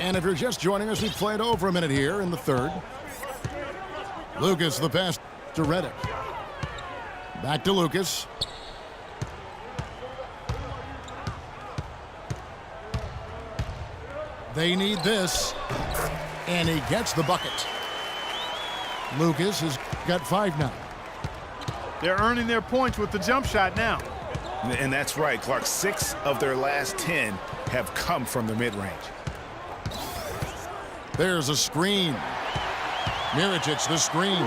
And if you're just joining us, we've played over a minute here in the third. Lucas, the pass to Redick. Back to Lucas. They need this. And he gets the bucket. Lucas has got 5 now. They're earning their points with the jump shot now. And that's right, Clark. 6 of their last 10 have come from the mid-range. There's a screen. Mirotic, the screen.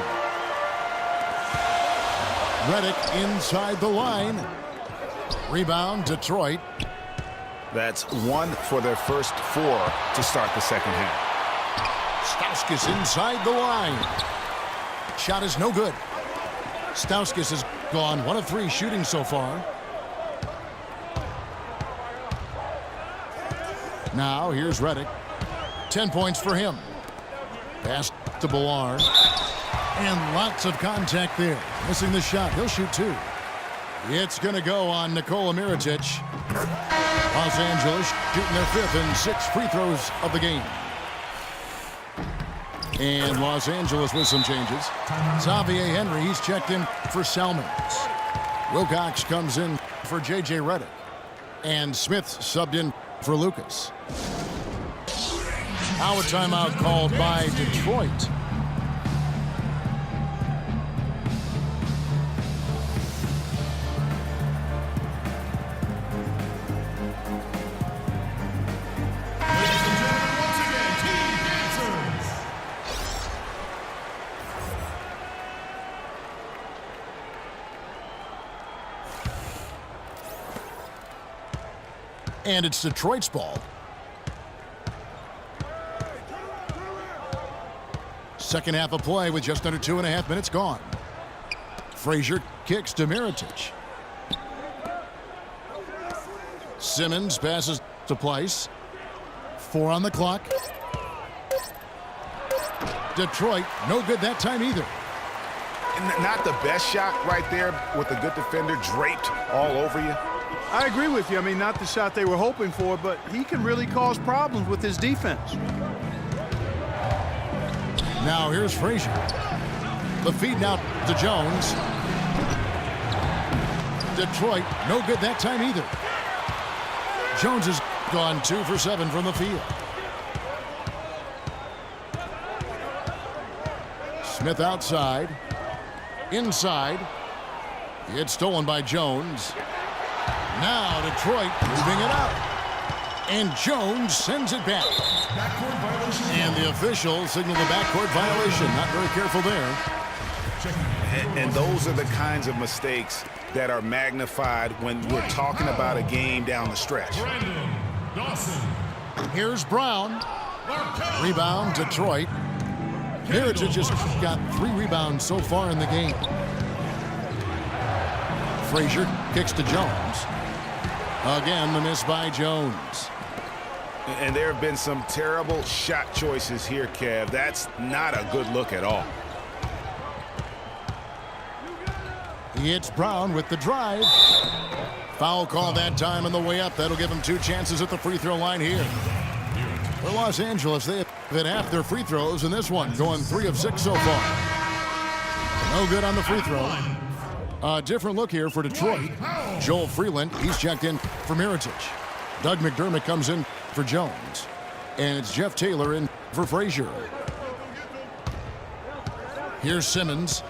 Redick inside the line. Rebound, Detroit. That's 1 for their first 4 to start the second half. Stauskas inside the line. Shot is no good. Stauskas has gone 1 of 3 shooting so far. Now here's Redick. 10 points for him. Pass to Ballard. And lots of contact there. Missing the shot. He'll shoot 2. It's going to go on Nikola Mirotic. Los Angeles shooting their 5th and 6th free throws of the game. And Los Angeles with some changes. Xavier Henry, he's checked in for Salmons. Wilcox comes in for J.J. Redick. And Smith subbed in for Lucas. Now a timeout called by Detroit. And it's Detroit's ball. Second half of play with just under 2.5 minutes gone. Frazier kicks to Mirotic. Simmons passes to Pleiss. 4 on the clock. Detroit, no good that time either. Not the best shot right there with a good defender draped all over you. I agree with you. I mean, not the shot they were hoping for, but he can really cause problems with his defense. Now here's Frazier. The feed now to Jones. Detroit, no good that time either. Jones has gone 2 for 7 from the field. Smith outside. Inside. It's stolen by Jones. Now Detroit moving it up. And Jones sends it back. And the official signaled the backcourt violation. Not very careful there. And those are the kinds of mistakes that are magnified when we're talking about a game down the stretch. Here's Brown. Rebound, Detroit. Mirotic just got 3 rebounds so far in the game. Frazier kicks to Jones. Again, the miss by Jones. And there have been some terrible shot choices here, Kev. That's not a good look at all. It's Brown with the drive. Foul call that time on the way up. That'll give him 2 chances at the free throw line here. For Los Angeles, they have hit half their free throws in this one, going 3 of 6 so far. No good on the free throw. A different look here for Detroit. Joel Freeland, he's checked in for Mirotic. Doug McDermott comes in for Jones. And it's Jeff Taylor in for Frazier. Here's Simmons.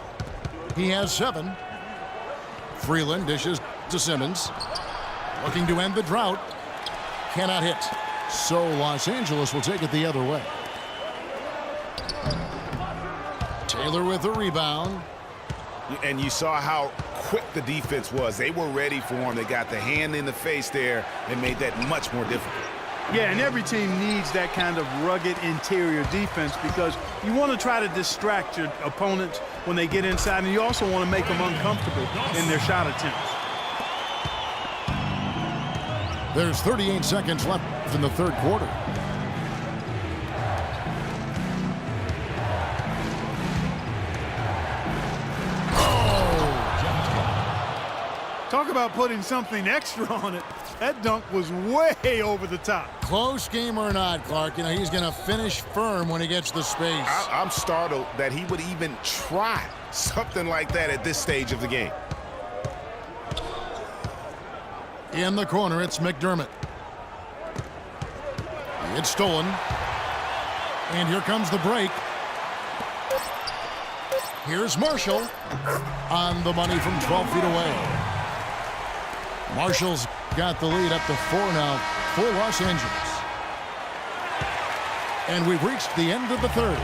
He has 7. Freeland dishes to Simmons. Looking to end the drought. Cannot hit. So Los Angeles will take it the other way. Taylor with the rebound. And you saw how quick the defense was. They were ready for him. They got the hand in the face there and made that much more difficult. Yeah, and every team needs that kind of rugged interior defense because you want to try to distract your opponents when they get inside, and you also want to make them uncomfortable in their shot attempts. There's 38 seconds left in the third quarter. Talk about putting something extra on it. That dunk was way over the top. Close game or not, Clark, he's going to finish firm when he gets the space. I'm startled that he would even try something like that at this stage of the game. In the corner, it's McDermott. It's stolen. And here comes the break. Here's Marshall on the money from 12 feet away. Marshall's got the lead up to 4 now for Los Angeles. And we've reached the end of the third.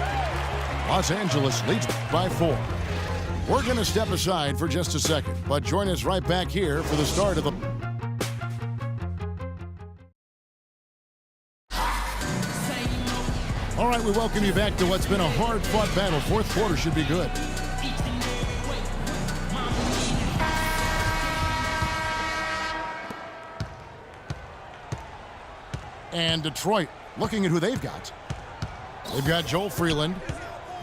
Los Angeles leads by 4. We're going to step aside for just a second, but join us right back here for the start of the... All right, we welcome you back to what's been a hard-fought battle. Fourth quarter should be good. And Detroit, looking at who they've got. They've got Joel Freeland.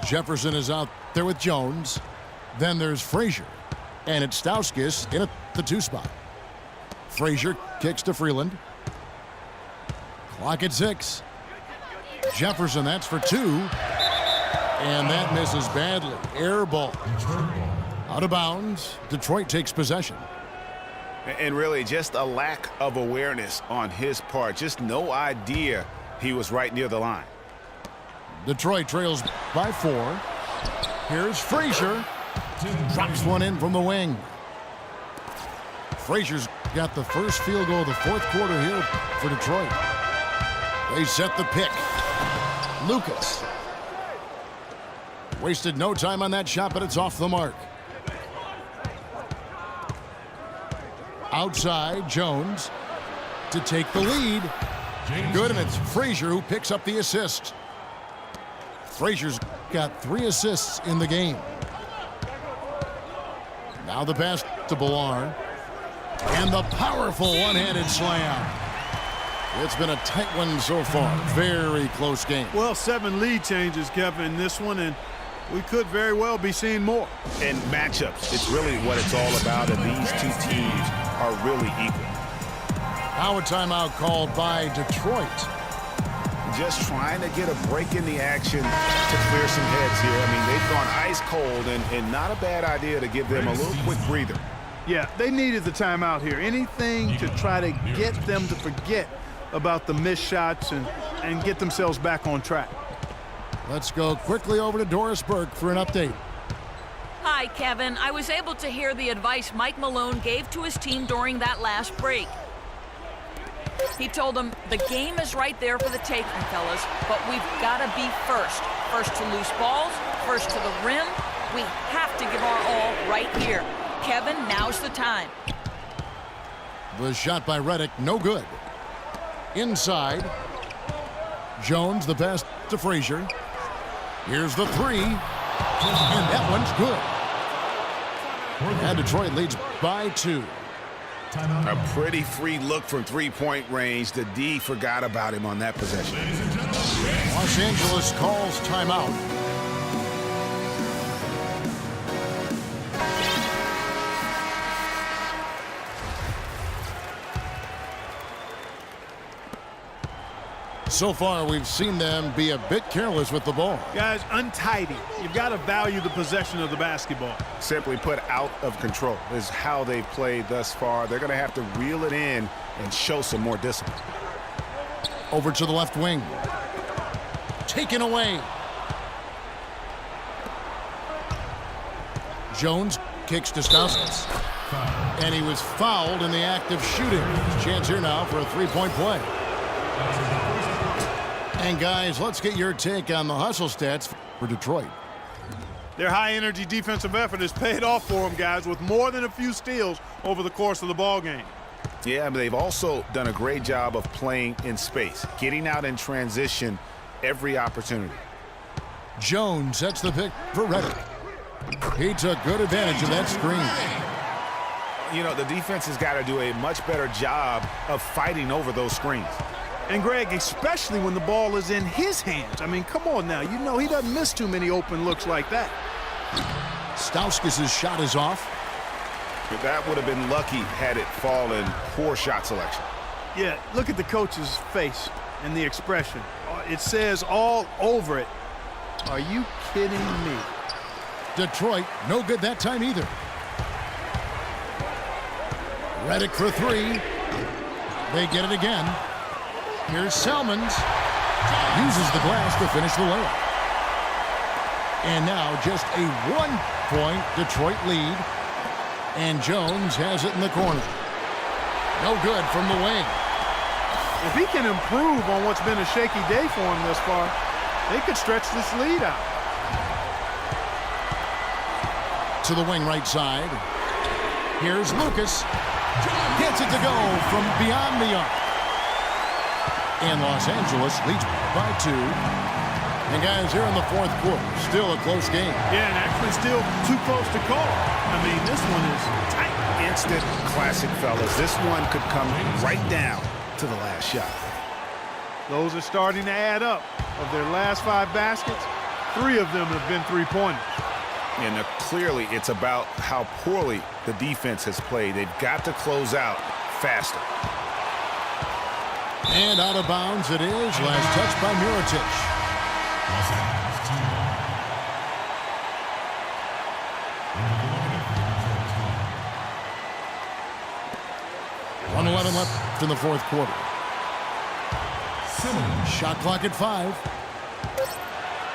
Jefferson is out there with Jones. Then there's Frazier. And it's Stauskas in at the 2 spot. Frazier kicks to Freeland. Clock at 6. Jefferson, that's for 2. And that misses badly. Air ball. Out of bounds. Detroit takes possession. And really just a lack of awareness on his part. Just no idea he was right near the line. Detroit trails by 4. Here's Frazier. Drops one in from the wing. Frazier's got the first field goal of the fourth quarter here for Detroit. They set the pick. Lucas. Wasted no time on that shot, but it's off the mark. Outside, Jones to take the lead. Good, and it's Frazier who picks up the assist. Frazier's got 3 assists in the game. Now the pass to Ballard. And the powerful one-handed slam. It's been a tight one so far. Very close game. Well, 7 lead changes, Kevin, in this one, and we could very well be seeing more. And matchups, it's really what it's all about, and these 2 teams are really equal. Now a timeout called by Detroit. Just trying to get a break in the action to clear some heads here. I mean, they've gone ice cold, and not a bad idea to give them a little quick breather. Yeah, they needed the timeout here. Anything to try to get them to forget about the missed shots and get themselves back on track. Let's go quickly over to Doris Burke for an update. Hi, Kevin. I was able to hear the advice Mike Malone gave to his team during that last break. He told them, the game is right there for the taking, fellas, but we've got to be first. First to loose balls, first to the rim. We have to give our all right here. Kevin, now's the time. The shot by Redick, no good. Inside. Jones, the pass to Frazier. Here's the 3. And that one's good. And Detroit leads by 2. A pretty free look from 3-point range. The D forgot about him on that possession. Los Angeles calls timeout. So far, we've seen them be a bit careless with the ball. Guys, untidy. You've got to value the possession of the basketball. Simply put, out of control is how they've played thus far. They're going to have to reel it in and show some more discipline. Over to the left wing. Taken away. Jones kicks to Stauskas. And he was fouled in the act of shooting. Chance here now for a 3-point play. And guys, let's get your take on the hustle stats for Detroit. Their high-energy defensive effort has paid off for them, guys, with more than a few steals over the course of the ball game. Yeah, but they've also done a great job of playing in space, getting out in transition every opportunity. Jones sets the pick for Redick. He took good advantage of that screen. You know, the defense has got to do a much better job of fighting over those screens. And, Greg, especially when the ball is in his hands. I mean, come on now. You know he doesn't miss too many open looks like that. Stauskas' shot is off. That would have been lucky had it fallen. Poor shot selection. Yeah, look at the coach's face and the expression. It says all over it. Are you kidding me? Detroit, no good that time either. Redick for three. They get it again. Here's Salmons. Uses the glass to finish the layup. And now just a 1-point Detroit lead. And Jones has it in the corner. No good from the wing. If he can improve on what's been a shaky day for him thus far, they could stretch this lead out. To the wing right side. Here's Lucas. Gets it to go from beyond the arc. And Los Angeles leads by 2. And guys, here in the fourth quarter, still a close game. Yeah, and actually still too close to call. I mean, this one is tight. Instant classic, fellas. This one could come right down to the last shot. Those are starting to add up. Of their last 5 baskets, 3 of them have been three-pointers. And clearly it's about how poorly the defense has played. They've got to close out faster. And out of bounds it is. Last touch by Mirotic. 1:11 left in the fourth quarter. Shot clock at 5.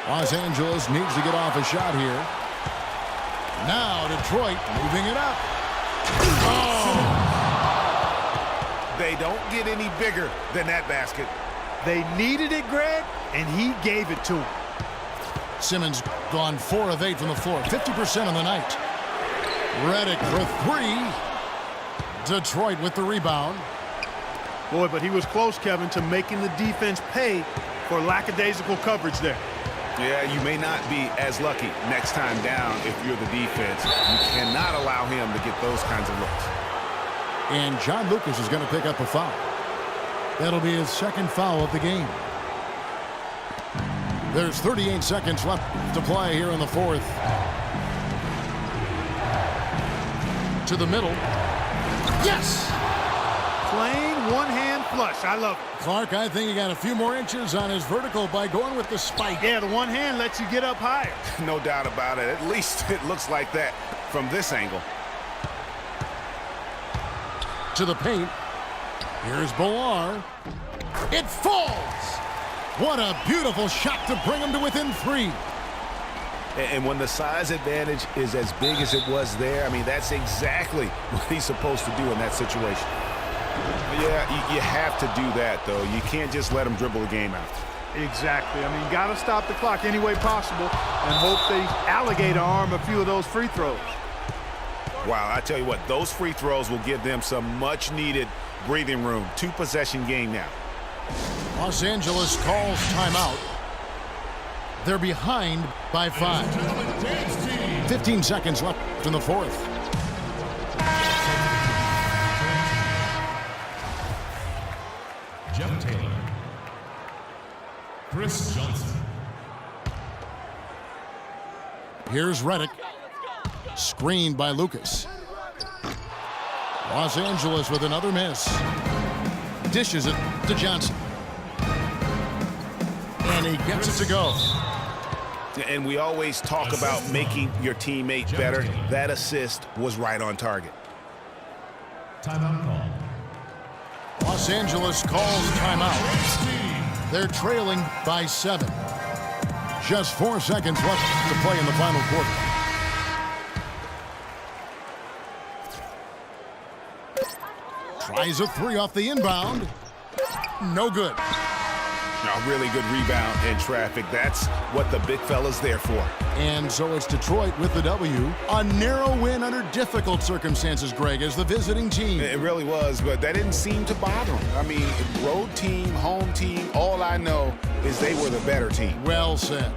Los Angeles needs to get off a shot here. Now Detroit moving it up. Oh! They don't get any bigger than that basket. They needed it, Greg, and he gave it to them. Simmons gone 4 of 8 from the floor. 50% on the night. Redick for 3. Detroit with the rebound. Boy, but he was close, Kevin, to making the defense pay for lackadaisical coverage there. Yeah, you may not be as lucky next time down if you're the defense. You cannot allow him to get those kinds of looks. And John Lucas is going to pick up a foul. That'll be his second foul of the game. There's 38 seconds left to play here in the fourth. To the middle. Yes! Plain one-hand flush. I love it. Clark, I think he got a few more inches on his vertical by going with the spike. Yeah, the one hand lets you get up higher. No doubt about it. At least it looks like that from this angle. To the paint. Here's Bolar. It falls! What a beautiful shot to bring him to within 3. And when the size advantage is as big as it was there, I mean, that's exactly what he's supposed to do in that situation. Yeah, you have to do that, though. You can't just let him dribble the game out. Exactly. I mean, got to stop the clock any way possible and hope they alligator arm a few of those free throws. Wow, I tell you what, those free throws will give them some much-needed breathing room. 2-possession game now. Los Angeles calls timeout. They're behind by 5. 15 seconds left in the fourth. Jeff Taylor. Chris Johnson. Here's Redick. Screened by Lucas. Los Angeles with another miss. Dishes it to Johnson. And he gets it to go. And we always talk about making your teammate better. That assist was right on target. Timeout call. Los Angeles calls timeout. They're trailing by 7. Just 4 seconds left to play in the final quarter. Tries a 3 off the inbound. No good. A really good rebound in traffic. That's what the big fella's there for. And so it's Detroit with the W. A narrow win under difficult circumstances, Greg, as the visiting team. It really was, but that didn't seem to bother them. I mean, road team, home team, all I know is they were the better team. Well said.